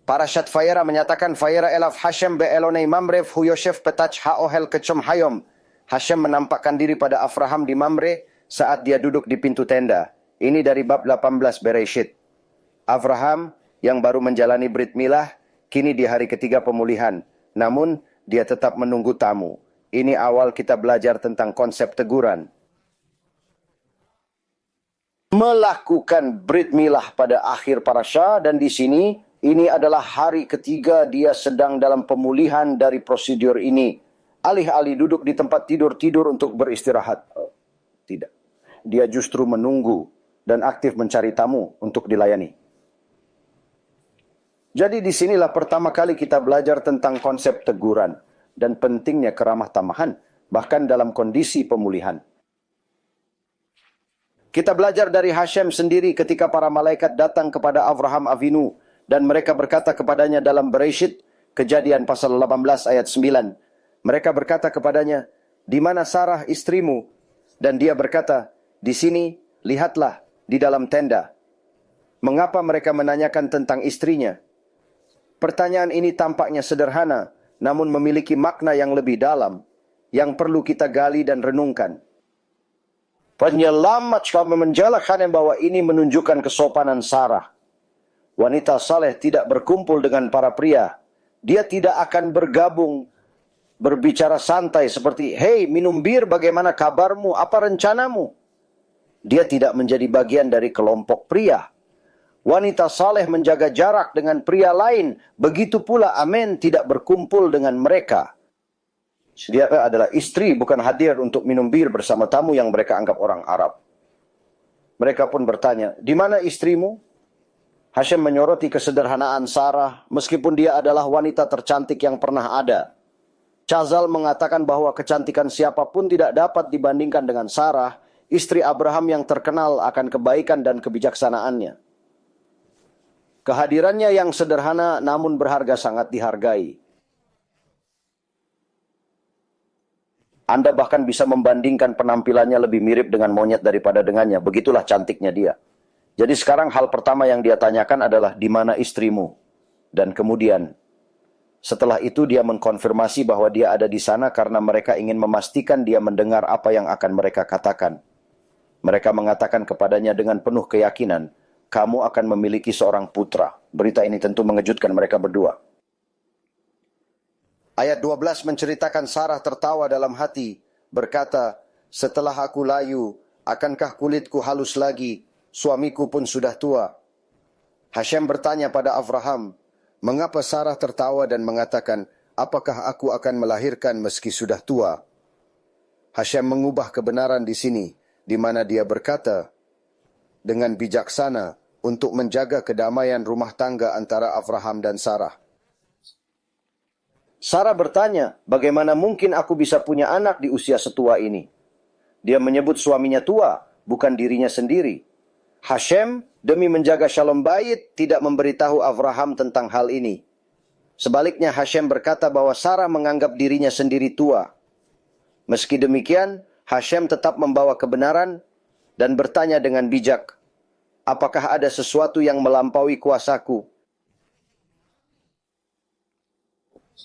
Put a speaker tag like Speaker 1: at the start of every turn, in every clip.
Speaker 1: Parashat Vayera menyatakan Vayera elav Hashem be'elonei Mamre huyoshev petach ha'ohel kecom hayom. Hashem menampakkan diri pada Avraham di Mamre saat dia duduk di pintu tenda. Ini dari bab 18 Bereshit. Avraham yang baru menjalani Brit Milah, kini di hari ketiga pemulihan. Namun, dia tetap menunggu tamu. Ini awal kita belajar tentang konsep teguran. Melakukan Brit Milah pada akhir parasha, dan di sini, ini adalah hari ketiga dia sedang dalam pemulihan dari prosedur ini. Alih-alih duduk di tempat tidur untuk beristirahat. Tidak. Dia justru menunggu dan aktif mencari tamu untuk dilayani. Jadi disinilah pertama kali kita belajar tentang konsep teguran dan pentingnya keramah tamahan, bahkan dalam kondisi pemulihan. Kita belajar dari Hashem sendiri ketika para malaikat datang kepada Avraham Avinu, dan mereka berkata kepadanya dalam Bereshit, Kejadian pasal 18 ayat 9. Mereka berkata kepadanya, "Di mana Sarah istrimu?" Dan dia berkata, "Di sini, lihatlah, di dalam tenda." Mengapa mereka menanyakan tentang istrinya? Pertanyaan ini tampaknya sederhana, namun memiliki makna yang lebih dalam, yang perlu kita gali dan renungkan. Penyelamat kami menjelaskan bahwa ini menunjukkan kesopanan Sarah. Wanita saleh tidak berkumpul dengan para pria. Dia tidak akan bergabung, berbicara santai seperti, "Hei, minum bir, bagaimana kabarmu? Apa rencanamu?" Dia tidak menjadi bagian dari kelompok pria. Wanita saleh menjaga jarak dengan pria lain. Begitu pula Amen tidak berkumpul dengan mereka. Dia adalah istri, bukan hadir untuk minum bir bersama tamu yang mereka anggap orang Arab. Mereka pun bertanya, "Di mana istrimu?" Hashem menyoroti kesederhanaan Sarah, meskipun dia adalah wanita tercantik yang pernah ada. Chazal mengatakan bahwa kecantikan siapapun tidak dapat dibandingkan dengan Sarah, istri Abraham yang terkenal akan kebaikan dan kebijaksanaannya. Kehadirannya yang sederhana namun berharga sangat dihargai. Anda bahkan bisa membandingkan penampilannya lebih mirip dengan monyet daripada dengannya. Begitulah cantiknya dia. Jadi sekarang hal pertama yang dia tanyakan adalah, "Di mana istrimu?" Dan kemudian, setelah itu dia mengkonfirmasi bahwa dia ada di sana karena mereka ingin memastikan dia mendengar apa yang akan mereka katakan. Mereka mengatakan kepadanya dengan penuh keyakinan, "Kamu akan memiliki seorang putra." Berita ini tentu mengejutkan mereka berdua. Ayat 12 menceritakan Sarah tertawa dalam hati, berkata, "Setelah aku layu, akankah kulitku halus lagi? Suamiku pun sudah tua." Hashem bertanya pada Avraham, "Mengapa Sarah tertawa dan mengatakan, 'Apakah aku akan melahirkan meski sudah tua?'" Hashem mengubah kebenaran di sini, di mana dia berkata, dengan bijaksana untuk menjaga kedamaian rumah tangga antara Avraham dan Sarah. Sarah bertanya, "Bagaimana mungkin aku bisa punya anak di usia setua ini?" Dia menyebut suaminya tua, bukan dirinya sendiri. Hashem, demi menjaga shalom bait, tidak memberitahu Avraham tentang hal ini. Sebaliknya Hashem berkata bahwa Sarah menganggap dirinya sendiri tua. Meski demikian, Hashem tetap membawa kebenaran dan bertanya dengan bijak, "Apakah ada sesuatu yang melampaui kuasaku?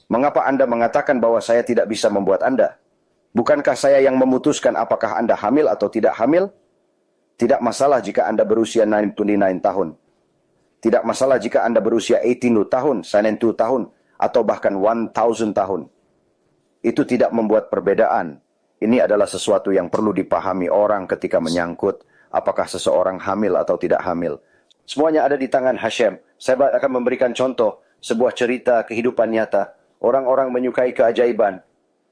Speaker 1: Mengapa Anda mengatakan bahwa saya tidak bisa membuat Anda? Bukankah saya yang memutuskan apakah Anda hamil atau tidak hamil? Tidak masalah jika Anda berusia 99 tahun. Tidak masalah jika Anda berusia 18 tahun, 92 tahun, atau bahkan 1000 tahun. Itu tidak membuat perbedaan. Ini adalah sesuatu yang perlu dipahami orang ketika menyangkut apakah seseorang hamil atau tidak hamil. Semuanya ada di tangan Hashem. Saya akan memberikan contoh, sebuah cerita kehidupan nyata. Orang-orang menyukai keajaiban.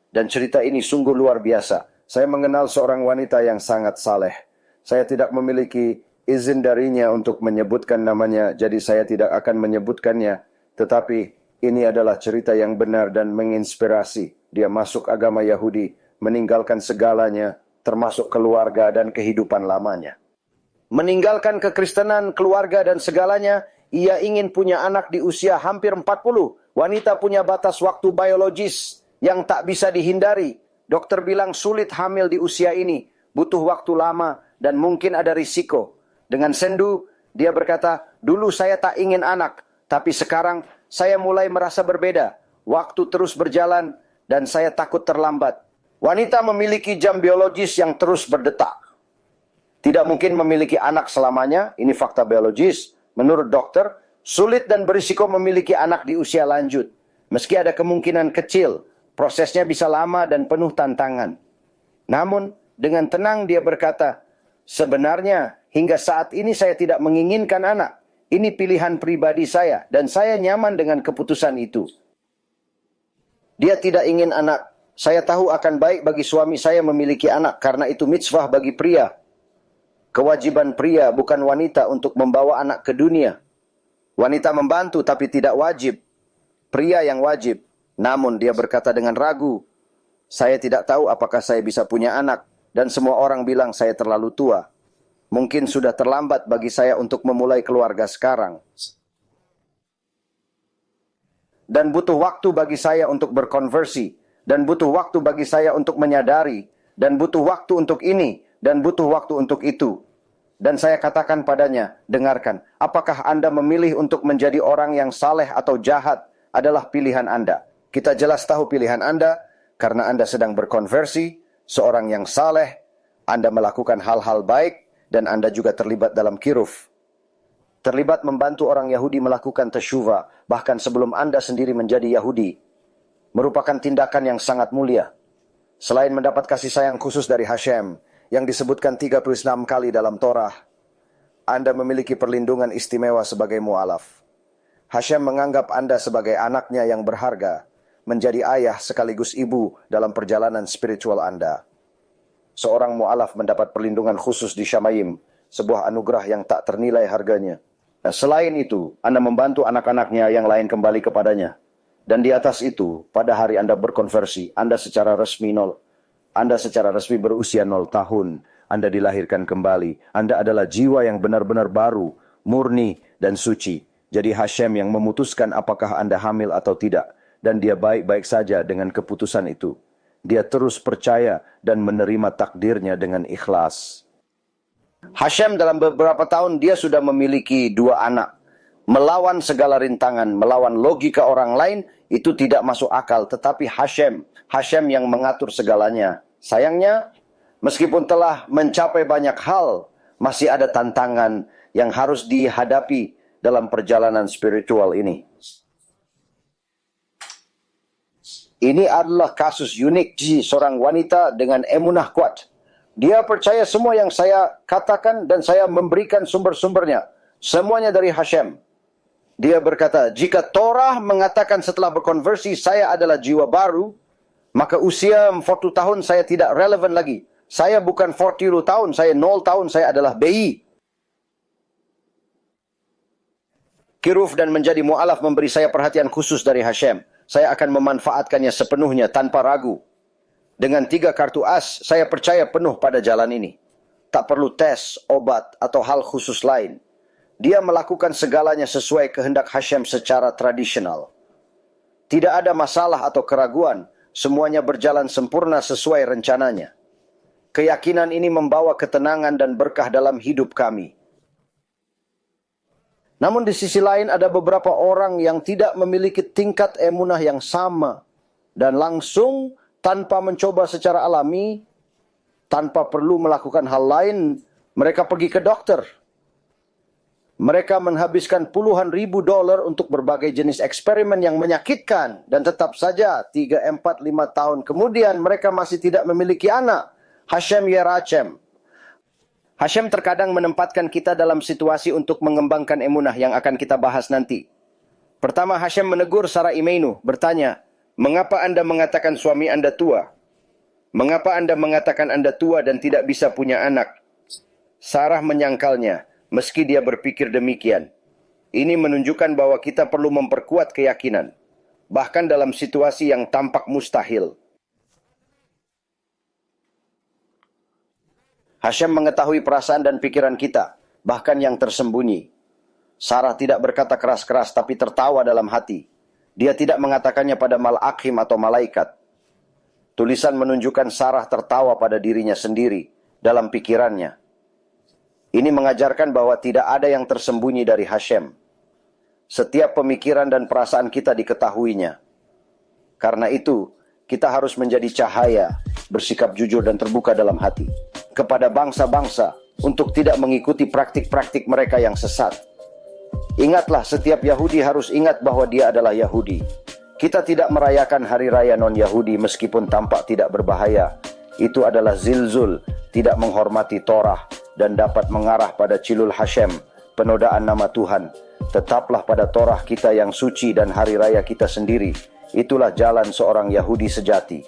Speaker 1: Dan cerita ini sungguh luar biasa. Saya mengenal seorang wanita yang sangat saleh. Saya tidak memiliki izin darinya untuk menyebutkan namanya, jadi saya tidak akan menyebutkannya. Tetapi ini adalah cerita yang benar dan menginspirasi. Dia masuk agama Yahudi, meninggalkan segalanya, termasuk keluarga dan kehidupan lamanya. Meninggalkan kekristenan, keluarga dan segalanya, ia ingin punya anak di usia hampir 40. Wanita punya batas waktu biologis yang tak bisa dihindari. Dokter bilang sulit hamil di usia ini, butuh waktu lama dan mungkin ada risiko. Dengan sendu, dia berkata, "Dulu saya tak ingin anak, tapi sekarang saya mulai merasa berbeda. Waktu terus berjalan dan saya takut terlambat. Wanita memiliki jam biologis yang terus berdetak. Tidak mungkin memiliki anak selamanya, ini fakta biologis. Menurut dokter, sulit dan berisiko memiliki anak di usia lanjut. Meski ada kemungkinan kecil, prosesnya bisa lama dan penuh tantangan. Namun, dengan tenang dia berkata, sebenarnya hingga saat ini saya tidak menginginkan anak. Ini pilihan pribadi saya dan saya nyaman dengan keputusan itu. Dia tidak ingin anak. Saya tahu akan baik bagi suami saya memiliki anak karena itu mitzvah bagi pria. Kewajiban pria bukan wanita untuk membawa anak ke dunia. Wanita membantu tapi tidak wajib. Pria yang wajib. Namun dia berkata dengan ragu, saya tidak tahu apakah saya bisa punya anak. Dan semua orang bilang saya terlalu tua. Mungkin sudah terlambat bagi saya untuk memulai keluarga sekarang. Dan butuh waktu bagi saya untuk berkonversi. Dan butuh waktu bagi saya untuk menyadari. Dan butuh waktu untuk ini. Dan butuh waktu untuk itu. Dan saya katakan padanya, dengarkan, apakah Anda memilih untuk menjadi orang yang saleh atau jahat adalah pilihan Anda. Kita jelas tahu pilihan Anda, karena Anda sedang berkonversi, seorang yang saleh, Anda melakukan hal-hal baik, dan Anda juga terlibat dalam kiruf. Terlibat membantu orang Yahudi melakukan teshuva, bahkan sebelum Anda sendiri menjadi Yahudi. Merupakan tindakan yang sangat mulia. Selain mendapat kasih sayang khusus dari Hashem, yang disebutkan 36 kali dalam Torah, Anda memiliki perlindungan istimewa sebagai mu'alaf. Hashem menganggap Anda sebagai anaknya yang berharga, menjadi ayah sekaligus ibu dalam perjalanan spiritual Anda. Seorang mu'alaf mendapat perlindungan khusus di Shamayim, sebuah anugerah yang tak ternilai harganya. Nah, selain itu, Anda membantu anak-anaknya yang lain kembali kepadanya. Dan di atas itu, pada hari Anda berkonversi, Anda secara resmi Anda secara resmi berusia 0 tahun. Anda dilahirkan kembali. Anda adalah jiwa yang benar-benar baru, murni, dan suci. Jadi Hashem yang memutuskan apakah Anda hamil atau tidak. Dan dia baik-baik saja dengan keputusan itu. Dia terus percaya dan menerima takdirnya dengan ikhlas. Hashem dalam beberapa tahun dia sudah memiliki 2 anak. Melawan segala rintangan, melawan logika orang lain, itu tidak masuk akal. Tetapi Hashem yang mengatur segalanya. Sayangnya, meskipun telah mencapai banyak hal, masih ada tantangan yang harus dihadapi dalam perjalanan spiritual ini. Ini adalah kasus unik di seorang wanita dengan emunah kuat. Dia percaya semua yang saya katakan dan saya memberikan sumber-sumbernya. Semuanya dari Hashem. Dia berkata, jika Torah mengatakan setelah berkonversi saya adalah jiwa baru, maka usia 40 tahun saya tidak relevan lagi. Saya bukan 40 tahun, saya 0 tahun, saya adalah bayi. Kiruf dan menjadi mu'alaf memberi saya perhatian khusus dari Hashem. Saya akan memanfaatkannya sepenuhnya tanpa ragu. Dengan 3 kartu as, saya percaya penuh pada jalan ini. Tak perlu tes, obat, atau hal khusus lain. Dia melakukan segalanya sesuai kehendak Hashem secara tradisional. Tidak ada masalah atau keraguan. Semuanya berjalan sempurna sesuai rencananya. Keyakinan ini membawa ketenangan dan berkah dalam hidup kami. Namun di sisi lain ada beberapa orang yang tidak memiliki tingkat emunah yang sama. Dan langsung tanpa mencoba secara alami, tanpa perlu melakukan hal lain, mereka pergi ke dokter. Mereka menghabiskan puluhan ribu dolar untuk berbagai jenis eksperimen yang menyakitkan. Dan tetap saja 3, 4, 5 tahun kemudian mereka masih tidak memiliki anak. Hashem Yerachem. Hashem terkadang menempatkan kita dalam situasi untuk mengembangkan emunah yang akan kita bahas nanti. Pertama Hashem menegur Sarah Imeinu, bertanya, mengapa Anda mengatakan suami Anda tua? Mengapa Anda mengatakan Anda tua dan tidak bisa punya anak? Sarah menyangkalnya. Meski dia berpikir demikian, ini menunjukkan bahwa kita perlu memperkuat keyakinan, bahkan dalam situasi yang tampak mustahil. Hashem mengetahui perasaan dan pikiran kita, bahkan yang tersembunyi. Sarah tidak berkata keras-keras tapi tertawa dalam hati. Dia tidak mengatakannya pada malakhim atau malaikat. Tulisan menunjukkan Sarah tertawa pada dirinya sendiri dalam pikirannya. Ini mengajarkan bahwa tidak ada yang tersembunyi dari Hashem. Setiap pemikiran dan perasaan kita diketahuinya. Karena itu, kita harus menjadi cahaya, bersikap jujur dan terbuka dalam hati kepada bangsa-bangsa untuk tidak mengikuti praktik-praktik mereka yang sesat. Ingatlah, setiap Yahudi harus ingat bahwa dia adalah Yahudi. Kita tidak merayakan hari raya non-Yahudi meskipun tampak tidak berbahaya. Itu adalah zilzul, tidak menghormati Torah, dan dapat mengarah pada Chilul Hashem, penodaan nama Tuhan. Tetaplah pada Torah kita yang suci dan hari raya kita sendiri. Itulah jalan seorang Yahudi sejati.